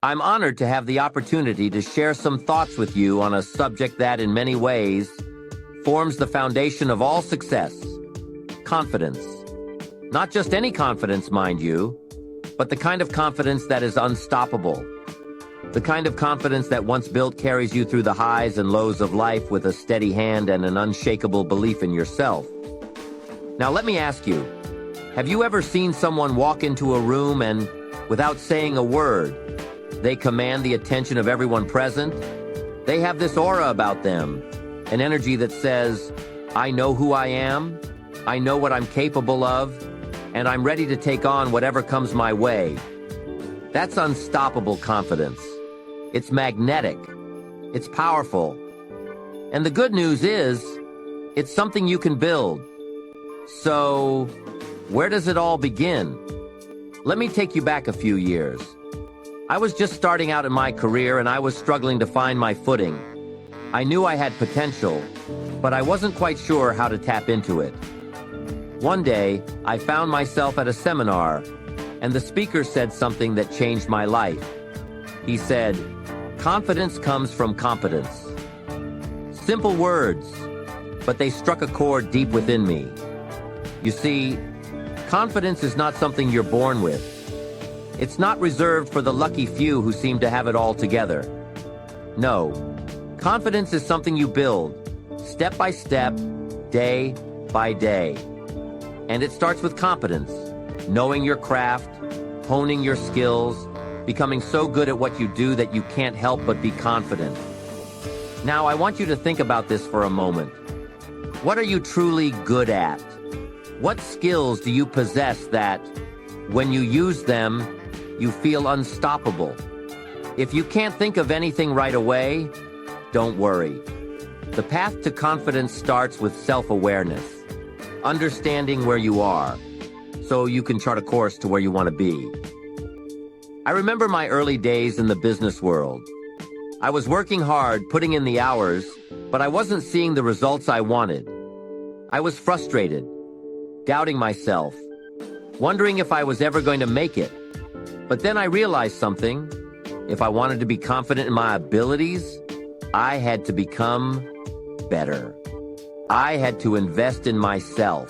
I'm honored to have the opportunity to share some thoughts with you on a subject that, in many ways, forms the foundation of all success: confidence. Not just any confidence, mind you, but the kind of confidence that is unstoppable. The kind of confidence that, once built, carries you through the highs and lows of life with a steady hand and an unshakable belief in yourself. Now, let me ask you, have you ever seen someone walk into a room and, without saying a word, they command the attention of everyone present? They have this aura about them, an energy that says, I know who I am, I know what I'm capable of, and I'm ready to take on whatever comes my way. That's unstoppable confidence. It's magnetic. It's powerful. And the good news is, it's something you can build. So, where does it all begin? Let me take you back a few years. I was just starting out in my career and I was struggling to find my footing. I knew I had potential, but I wasn't quite sure how to tap into it. One day, I found myself at a seminar, and the speaker said something that changed my life. He said, "Confidence comes from competence." Simple words, but they struck a chord deep within me. You see, confidence is not something you're born with. It's not reserved for the lucky few who seem to have it all together. No, confidence is something you build, step by step, day by day. And it starts with competence, knowing your craft, honing your skills, becoming so good at what you do that you can't help but be confident. Now, I want you to think about this for a moment. What are you truly good at? What skills do you possess that, when you use them, you feel unstoppable? If you can't think of anything right away, don't worry. The path to confidence starts with self-awareness, understanding where you are, so you can chart a course to where you want to be. I remember my early days in the business world. I was working hard, putting in the hours, but I wasn't seeing the results I wanted. I was frustrated, doubting myself, wondering if I was ever going to make it. But then I realized something. If I wanted to be confident in my abilities, I had to become better. I had to invest in myself.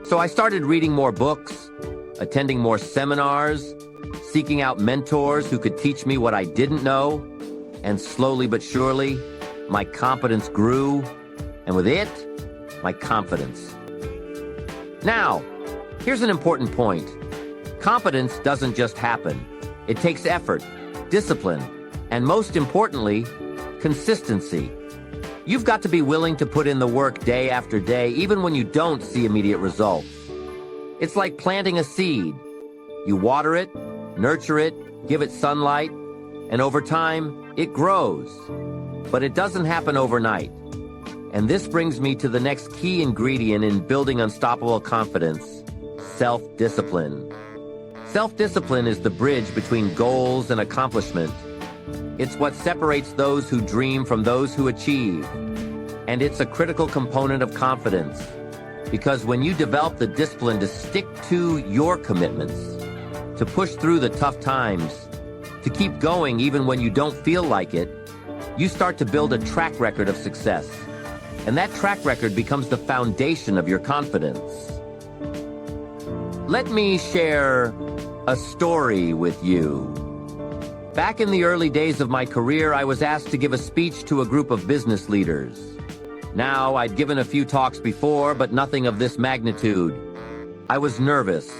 So I started reading more books, attending more seminars, seeking out mentors who could teach me what I didn't know, and slowly but surely, my competence grew, and with it, my confidence. Now, here's an important point. Competence doesn't just happen. It takes effort, discipline, and most importantly, consistency. You've got to be willing to put in the work day after day, even when you don't see immediate results. It's like planting a seed. You water it, nurture it, give it sunlight, and over time, it grows. But it doesn't happen overnight. And this brings me to the next key ingredient in building unstoppable confidence: self-discipline. Self-discipline is the bridge between goals and accomplishment. It's what separates those who dream from those who achieve. And it's a critical component of confidence. Because when you develop the discipline to stick to your commitments, to push through the tough times, to keep going even when you don't feel like it, you start to build a track record of success. And that track record becomes the foundation of your confidence. Let me share a story with you. Back in the early days of my career, I was asked to give a speech to a group of business leaders. Now, I'd given a few talks before, but nothing of this magnitude. I was nervous,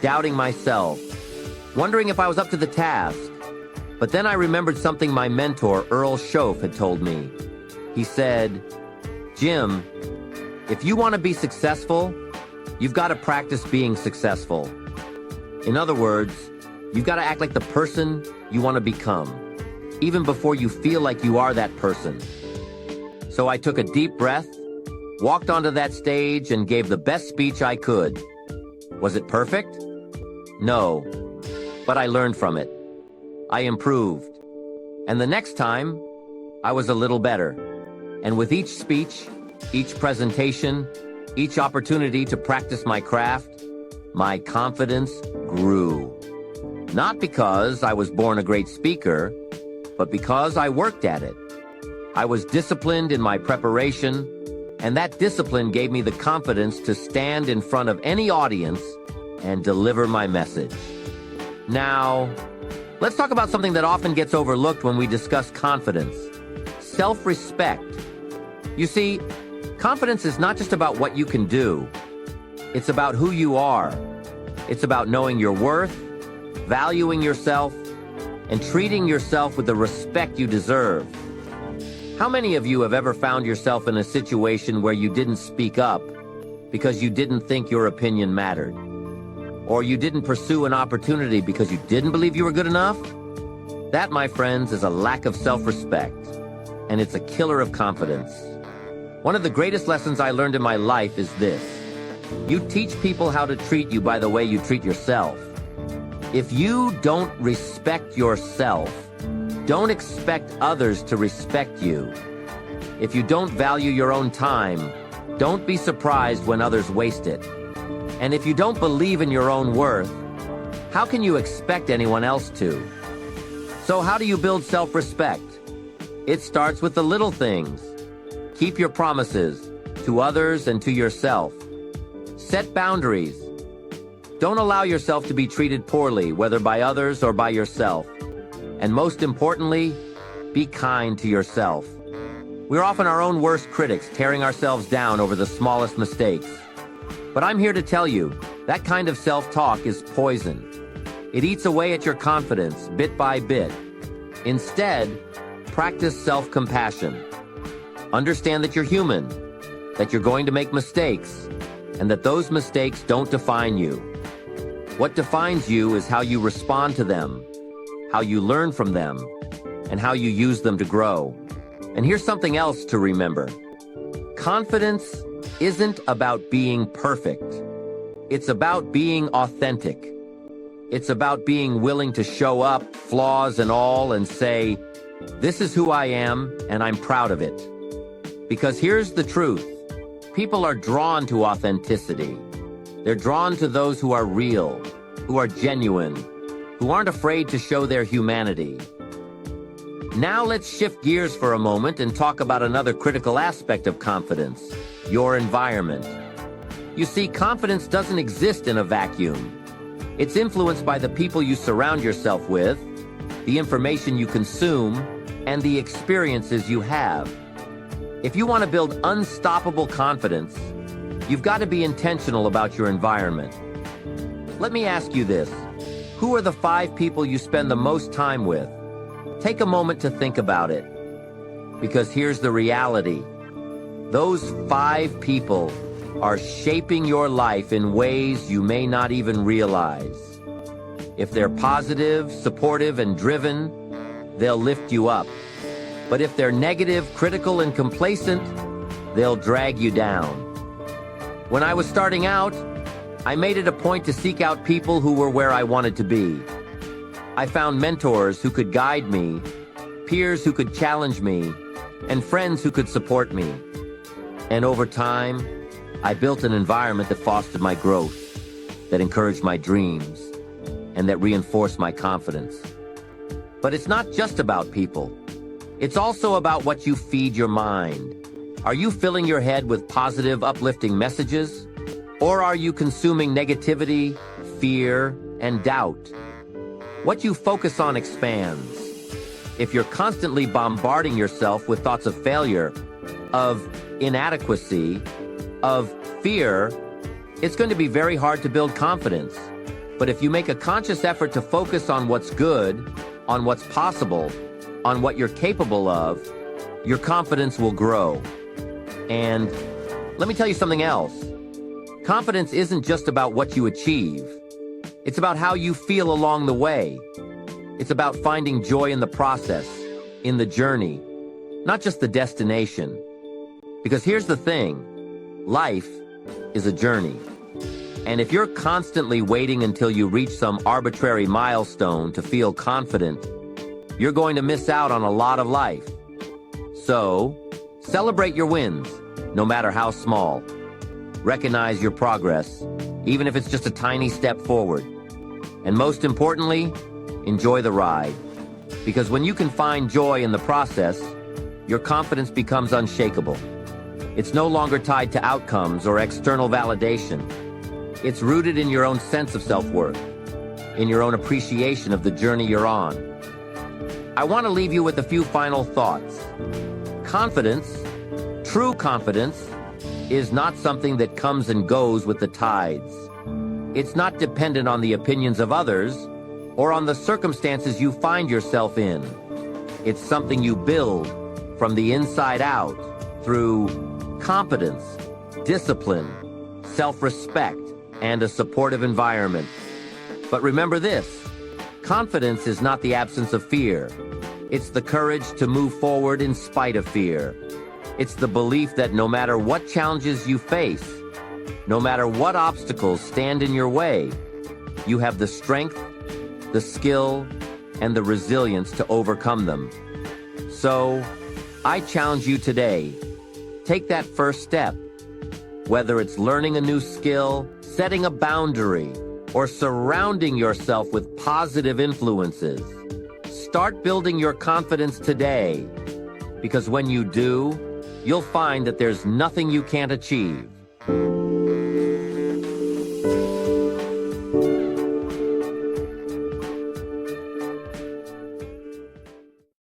doubting myself, wondering if I was up to the task. But then I remembered something my mentor, Earl Schoaf, had told me. He said, "Jim, if you want to be successful, you've got to practice being successful." In other words, you've got to act like the person you want to become, even before you feel like you are that person. So I took a deep breath, walked onto that stage, and gave the best speech I could. Was it perfect? No, but I learned from it. I improved. And the next time, I was a little better. And with each speech, each presentation, each opportunity to practice my craft, my confidence grew. Not because I was born a great speaker, but because I worked at it. I was disciplined in my preparation, and that discipline gave me the confidence to stand in front of any audience and deliver my message. Now, let's talk about something that often gets overlooked when we discuss confidence: self-respect. You see, confidence is not just about what you can do. It's about who you are. It's about knowing your worth, valuing yourself, and treating yourself with the respect you deserve. How many of you have ever found yourself in a situation where you didn't speak up because you didn't think your opinion mattered? Or you didn't pursue an opportunity because you didn't believe you were good enough? That, my friends, is a lack of self-respect, and it's a killer of confidence. One of the greatest lessons I learned in my life is this: you teach people how to treat you by the way you treat yourself. If you don't respect yourself, don't expect others to respect you. If you don't value your own time, don't be surprised when others waste it. And if you don't believe in your own worth, how can you expect anyone else to? So how do you build self-respect? It starts with the little things. Keep your promises to others and to yourself. Set boundaries. Don't allow yourself to be treated poorly, whether by others or by yourself. And most importantly, be kind to yourself. We're often our own worst critics, tearing ourselves down over the smallest mistakes. But I'm here to tell you, that kind of self-talk is poison. It eats away at your confidence, bit by bit. Instead, practice self-compassion. Understand that you're human, that you're going to make mistakes, and that those mistakes don't define you. What defines you is how you respond to them, how you learn from them, and how you use them to grow. And here's something else to remember. Confidence isn't about being perfect. It's about being authentic. It's about being willing to show up, flaws and all, and say, "This is who I am, and I'm proud of it." Because here's the truth. People are drawn to authenticity. They're drawn to those who are real, who are genuine, who aren't afraid to show their humanity. Now let's shift gears for a moment and talk about another critical aspect of confidence: your environment. You see, confidence doesn't exist in a vacuum. It's influenced by the people you surround yourself with, the information you consume, and the experiences you have. If you want to build unstoppable confidence, you've got to be intentional about your environment. Let me ask you this. Who are the 5 people you spend the most time with? Take a moment to think about it. Because here's the reality. Those 5 people are shaping your life in ways you may not even realize. If they're positive, supportive, and driven, they'll lift you up. But if they're negative, critical, and complacent, they'll drag you down. When I was starting out, I made it a point to seek out people who were where I wanted to be. I found mentors who could guide me, peers who could challenge me, and friends who could support me. And over time, I built an environment that fostered my growth, that encouraged my dreams, and that reinforced my confidence. But it's not just about people. It's also about what you feed your mind. Are you filling your head with positive, uplifting messages? Or are you consuming negativity, fear, and doubt? What you focus on expands. If you're constantly bombarding yourself with thoughts of failure, of inadequacy, of fear, it's going to be very hard to build confidence. But if you make a conscious effort to focus on what's good, on what's possible, on what you're capable of, your confidence will grow. And let me tell you something else. Confidence isn't just about what you achieve. It's about how you feel along the way. It's about finding joy in the process, in the journey, not just the destination. Because here's the thing, life is a journey. And if you're constantly waiting until you reach some arbitrary milestone to feel confident, you're going to miss out on a lot of life. So, celebrate your wins, no matter how small. Recognize your progress, even if it's just a tiny step forward. And most importantly, enjoy the ride. Because when you can find joy in the process, your confidence becomes unshakable. It's no longer tied to outcomes or external validation. It's rooted in your own sense of self-worth, in your own appreciation of the journey you're on. I want to leave you with a few final thoughts. Confidence, true confidence, is not something that comes and goes with the tides. It's not dependent on the opinions of others or on the circumstances you find yourself in. It's something you build from the inside out through competence, discipline, self-respect, and a supportive environment. But remember this, confidence is not the absence of fear. It's the courage to move forward in spite of fear. It's the belief that no matter what challenges you face, no matter what obstacles stand in your way, you have the strength, the skill, and the resilience to overcome them. So, I challenge you today, take that first step. Whether it's learning a new skill, setting a boundary, or surrounding yourself with positive influences, start building your confidence today. Because when you do, you'll find that there's nothing you can't achieve.